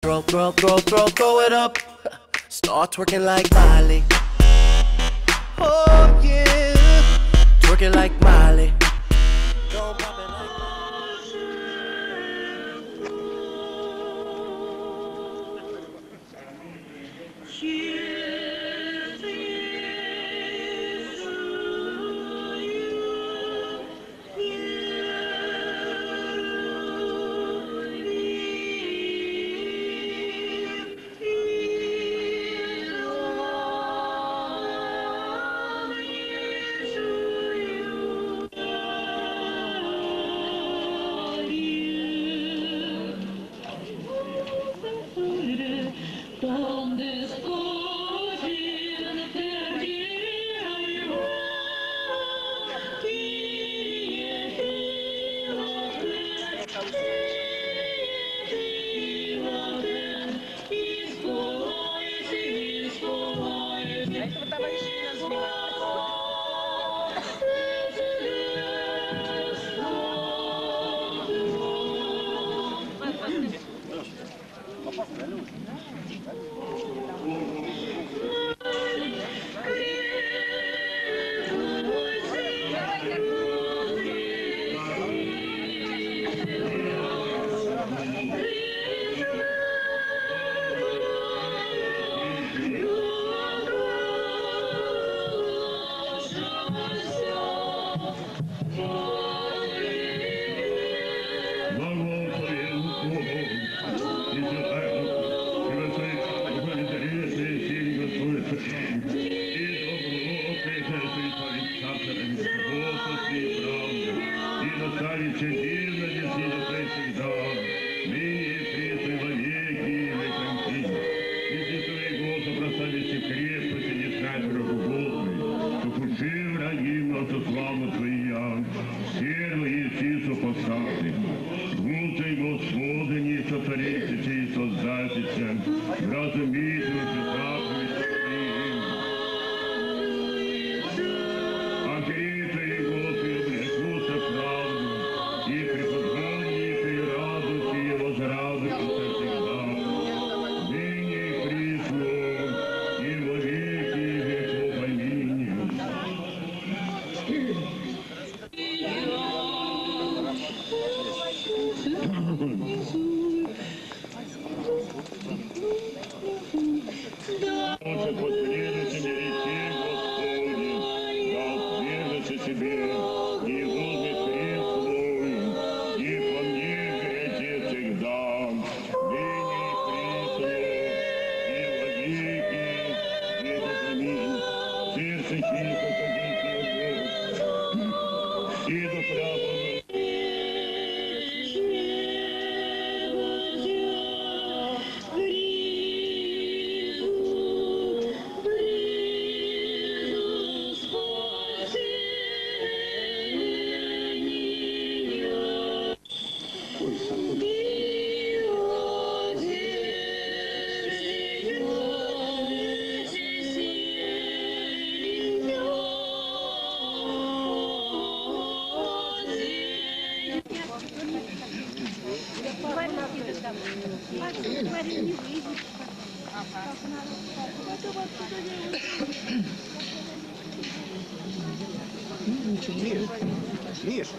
Throw it up. Start twerking like Miley. Oh yeah, twerking like Miley. Don't pop it like Миш!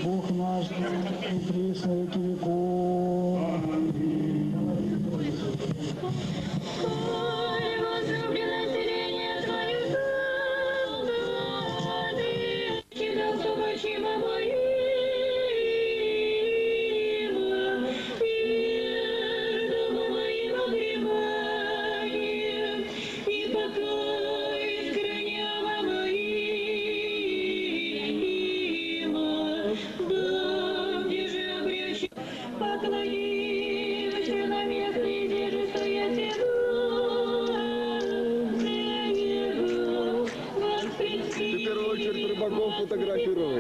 Бог наш, присно веки веков. Возлюбленное селение Твое, Тебя собачьего моим, и дому моим огреванием, и покой искреннего моим, дом, где же обречен, поклонивши на место, где же стоять иду. Ты в первую очередь рыбаков фотографировал.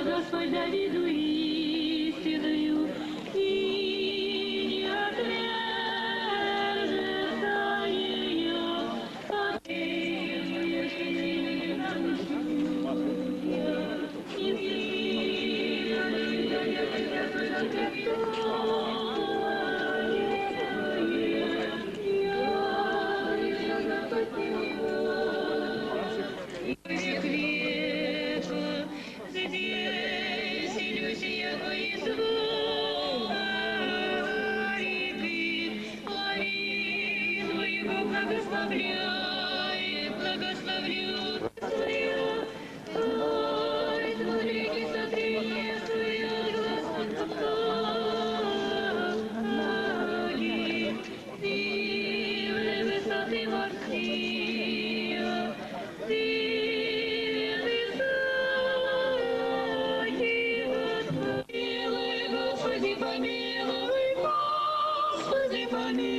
Господь Давиду истинную, и не отрежется ее от благословляет, благословлю. Ой, смотрите, смотрите, Господи, силы высоты морские, силы высокие, помилуй, Господи, помилуй, Господи, помилуй.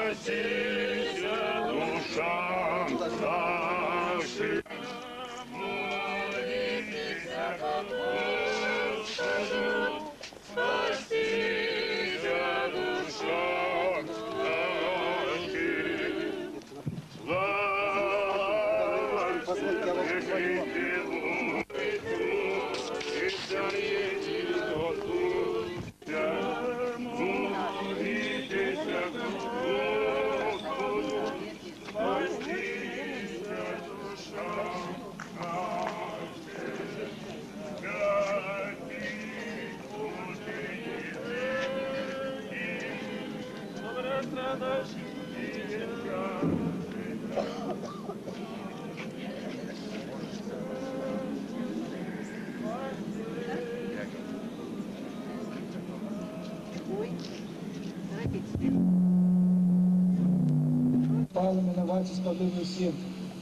Спасися душам нашим, молитеся Господу, спасися душам нашим. Слава Господу, молитеся Господу. Павел миновать сподобный сил.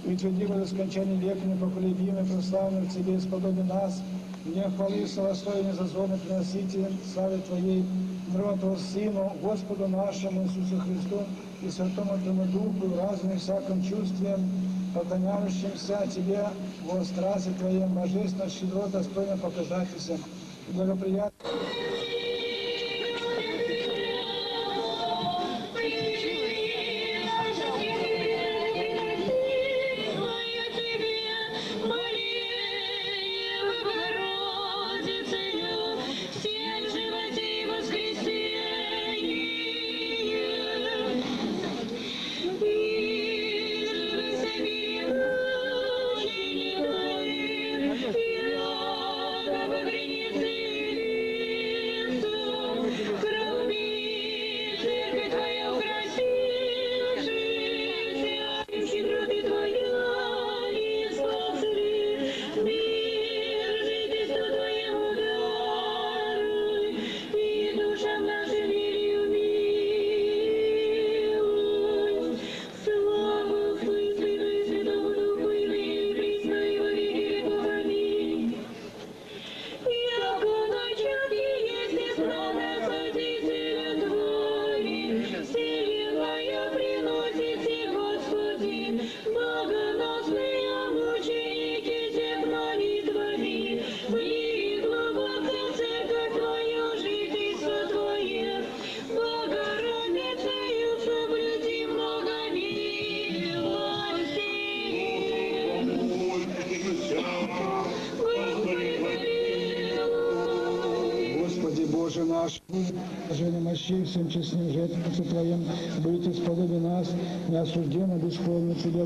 Ведь во скончание века непоколебимый, прославленный в Тебе, сподобный нас, мне хвалы и славословие незазорно приносите, славе Твоей, Твоему Сыну, Господу нашему Иисусу Христу и Святому Твоему Духу, и в разуме и всяком чувстве, поклоняющимся Тебе во страсти Твоем, божественно, щедро, достойно показателься, благоприятно. Боже наш, Жене мощей, всем честным жертвам Твоим, будете сподоби нас, не осужденно, бесхвально Тебя.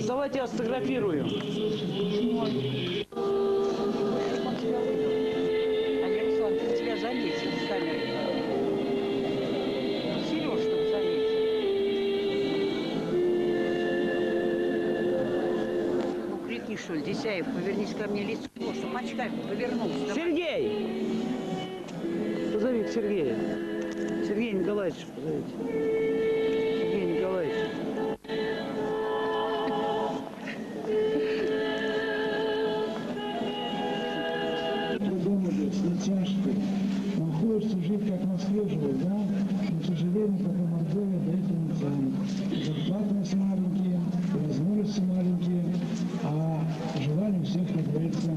Давайте я сфотографирую. Александр, тебя заметил с камерой. Сереж, чтобы заметил. Ну, крикни, что ли, Десяев, повернись ко мне лицом, чтобы очками повернулся. Сергей! Позови к Сергею. Сергей Николаевич, позовите. Сергей Николаевич. Тяжкий. Он хочется жить, как в Москве живет, да? Но, к сожалению, пока Мордовия до этого не тянет. Зарплатность маленькие, возможности маленькие, а желание у всех, как говорится,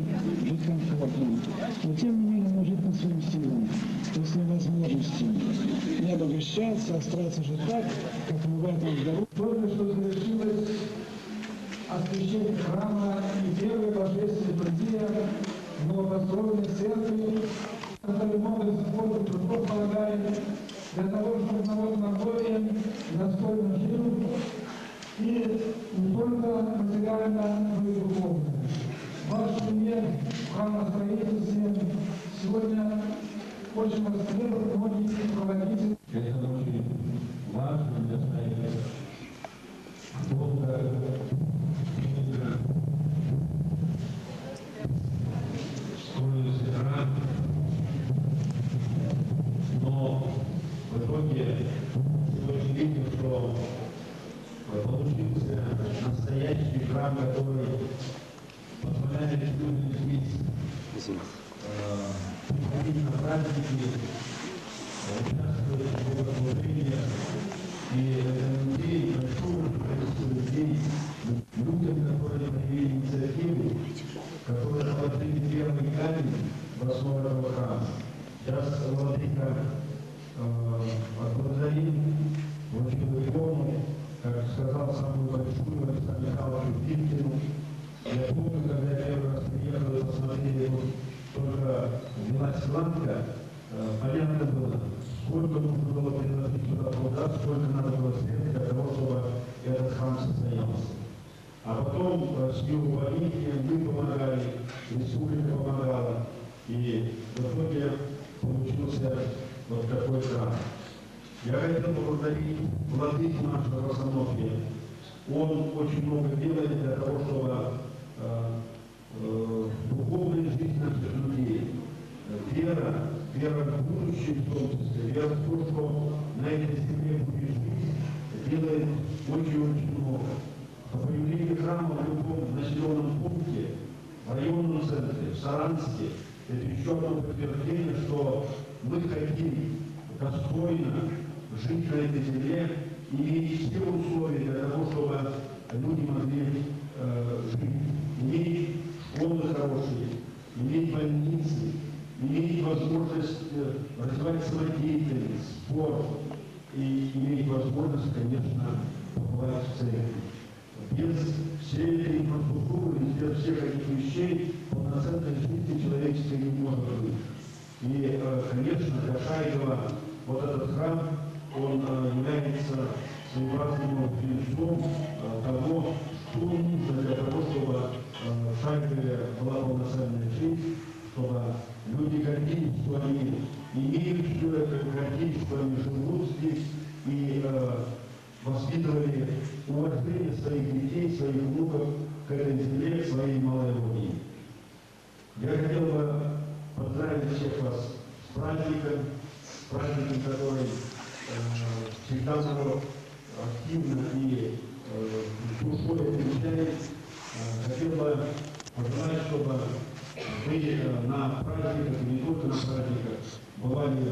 жить комфортно. Но тем не менее, надо жить по своим силам, по своим возможностям. Не обогащаться, а стараться жить так, как мы в этом здоровье. Только что завершилось освящение храма и первая божественная подия новопостроенной церкви, которые могут использовать трудов полагаем для того, чтобы народ Мордовии достойно жил и не только материально, но и духовно. Ваш пример в храмостроительстве сегодня очень востребован многие проводители. Это очень важно для страны. Но в итоге сегодня видим, что получился настоящий храм, который сколько нужно было приложить туда труда, сколько надо было средств для того, чтобы этот храм состоялся. А потом с его водителем мы помогали, республика помогала, и в итоге получился вот такой храм. Я хотел поблагодарить владыку нашего Росонофия. Он очень много делает для того, чтобы духовная жизнь наших людей, вера в будущее, в том числе, вера в то, что на этой земле будет жить, делает очень-очень много. По появлению храма в любом населенном пункте, в районном центре, в Саранске, это еще одно подтверждение, что мы хотим достойно жить на этой земле и иметь все условия для того, чтобы люди могли жить, иметь школы хорошие, иметь больницы, иметь возможность развивать самодеятельность, спорт и иметь возможность, конечно, побывать в церкви. Без всей этой инфраструктуры, без всех этих вещей полноценной жизни человеческой не может быть. И, конечно, для Шайгова вот этот храм, он является своеобразным клеймом того, что нужно для того, чтобы в Шайгове была полноценная жизнь, чтобы люди гордились, что они имеют все это, гордились, что они живут здесь и воспитывали уважение своих детей, своих внуков к этой земле, к своей малой родине. Я хотел бы поздравить всех вас с праздником, который всегда народ активно и душой отмечает. Хотел бы пожелать, чтобы вы на праздниках, не только на праздниках, бывали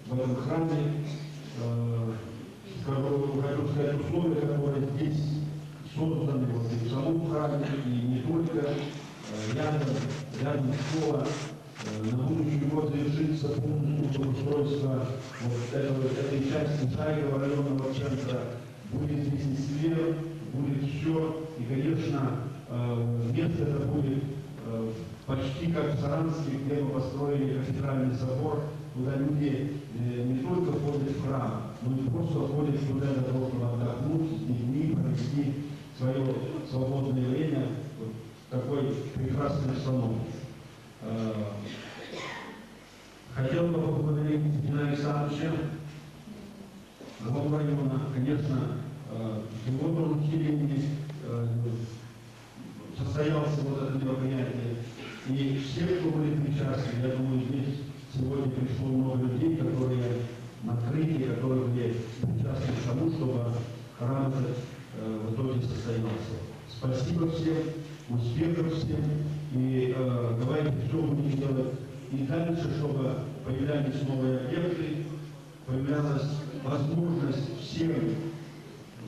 в этом храме. Хочу сказать, условия, которые здесь созданы вот, и в самом храме, и не только рядом школа. На будущий год завершится полностью устройство вот этой части Шайгова районного центра. Будет здесь и сквер, будет все. И, конечно, место это будет почти как в Саранске, где мы построили кафедральный собор, куда люди не только ходят в храм, но и просто ходят туда для того, чтобы отдохнуть с детьми, провести свое свободное время в такой прекрасной обстановке. Хотел бы поблагодарить Геннадия Александровича, главу района, конечно, его поручениями состоялся вот это мероприятие. И все, кто были причастны, я думаю, здесь сегодня пришло много людей, которые на открытии, которые были причастны к тому, чтобы храм в итоге состоялся. Спасибо всем, успехов всем, и давайте все будем делать и дальше, чтобы появлялись новые объекты, появлялась возможность всем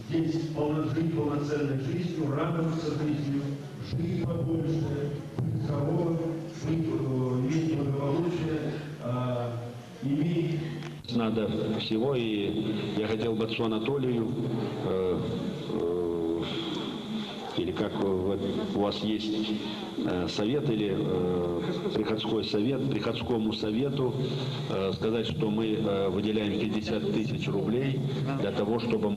здесь жить полноценной жизнью, радоваться жизнью, жить побольше, быть здоровым, иметь благополучие, иметь... Надо всего, и я хотел бы отцу Анатолию, или как у вас есть совет, или приходской совет, приходскому совету сказать, что мы выделяем 50 тысяч рублей для того, чтобы...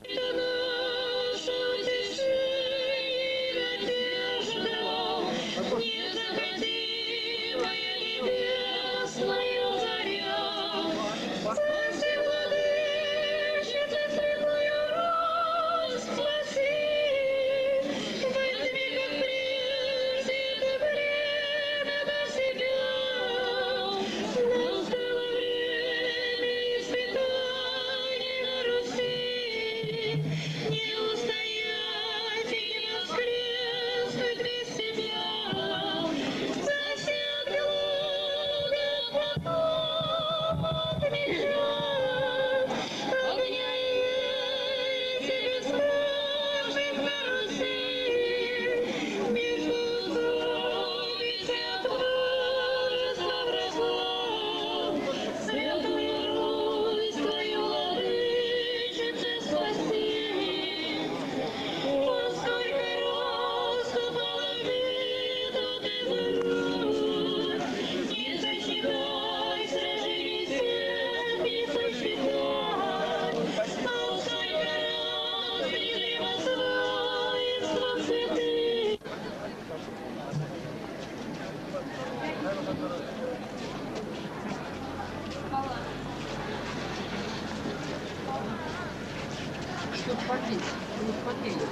Еще попить. Не попили.